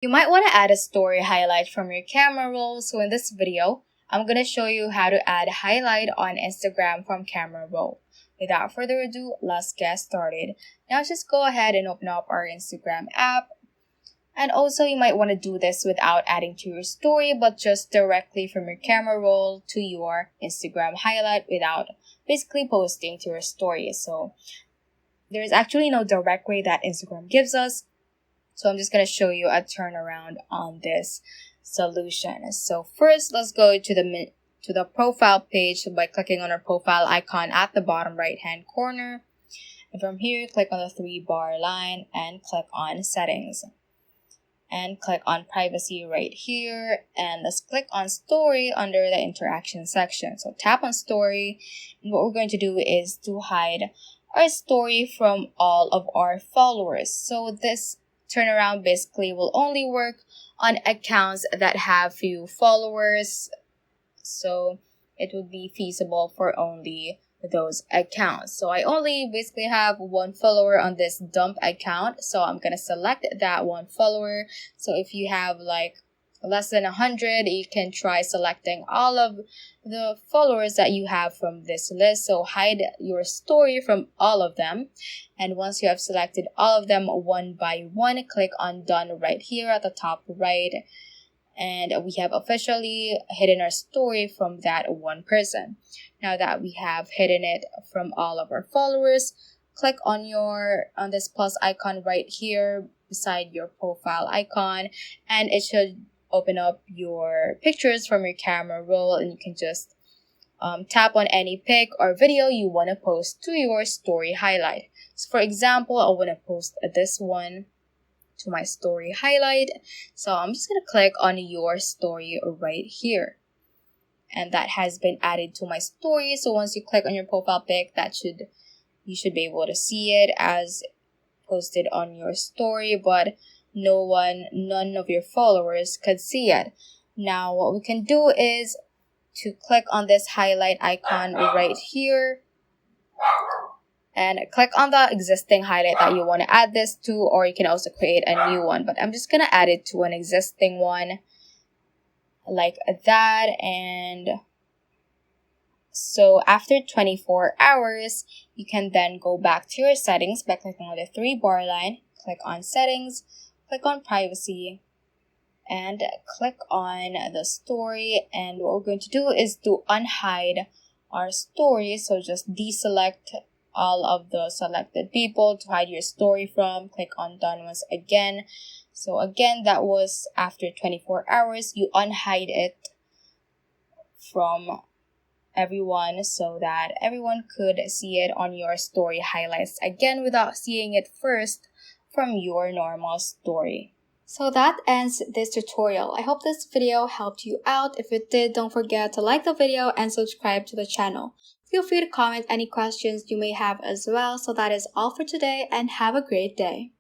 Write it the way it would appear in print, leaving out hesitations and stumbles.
You might want to add a story highlight from your camera roll. So in this video, I'm going to show you how to add highlight on Instagram from camera roll. Without further ado, let's get started. Now just go ahead and open up our Instagram app. And also you might want to do this without adding to your story, but just directly from your camera roll to your Instagram highlight without basically posting to your story. So there's actually no direct way that Instagram gives us. So I'm just going to show you a turnaround on this solution. So first, let's go to the profile page by clicking on our profile icon at the bottom right hand corner. And from here, click on the 3-bar line and click on settings. And click on privacy right here. And let's click on story under the interaction section. So tap on story. And what we're going to do is to hide our story from all of our followers. So this turnaround basically will only work on accounts that have few followers. So it would be feasible for only those accounts. So I only basically have 1 follower on this dump account. So I'm going to select that 1 follower. So if you have like less than 100, you can try selecting all of the followers that you have from this list. So hide your story from all of them. And once you have selected all of them one by one, click on done right here at the top right. And we have officially hidden our story from that 1 person. Now that we have hidden it from all of our followers, click on this plus icon right here beside your profile icon, and it should open up your pictures from your camera roll, and you can just tap on any pic or video you want to post to your story highlight. So for example, I want to post this one to my story highlight. So I'm just going to click on your story right here. And that has been added to my story. So once you click on your profile pic, you should be able to see it as posted on your story, but none of your followers could see it. Now what we can do is to click on this highlight icon right here and click on the existing highlight that you want to add this to, or you can also create a new one, but I'm just going to add it to an existing one like that. And so after 24 hours, you can then go back to your settings by clicking on the 3-bar line, click on settings, click on privacy, and click on the story. And what we're going to do is to unhide our story. So just deselect all of the selected people to hide your story from. Click on done once again. So again, that was after 24 hours. You unhide it from everyone so that everyone could see it on your story highlights again without seeing it first from your normal story. So that ends this tutorial. I hope this video helped you out. If it did, don't forget to like the video and subscribe to the channel. Feel free to comment any questions you may have as well. So that is all for today, and have a great day.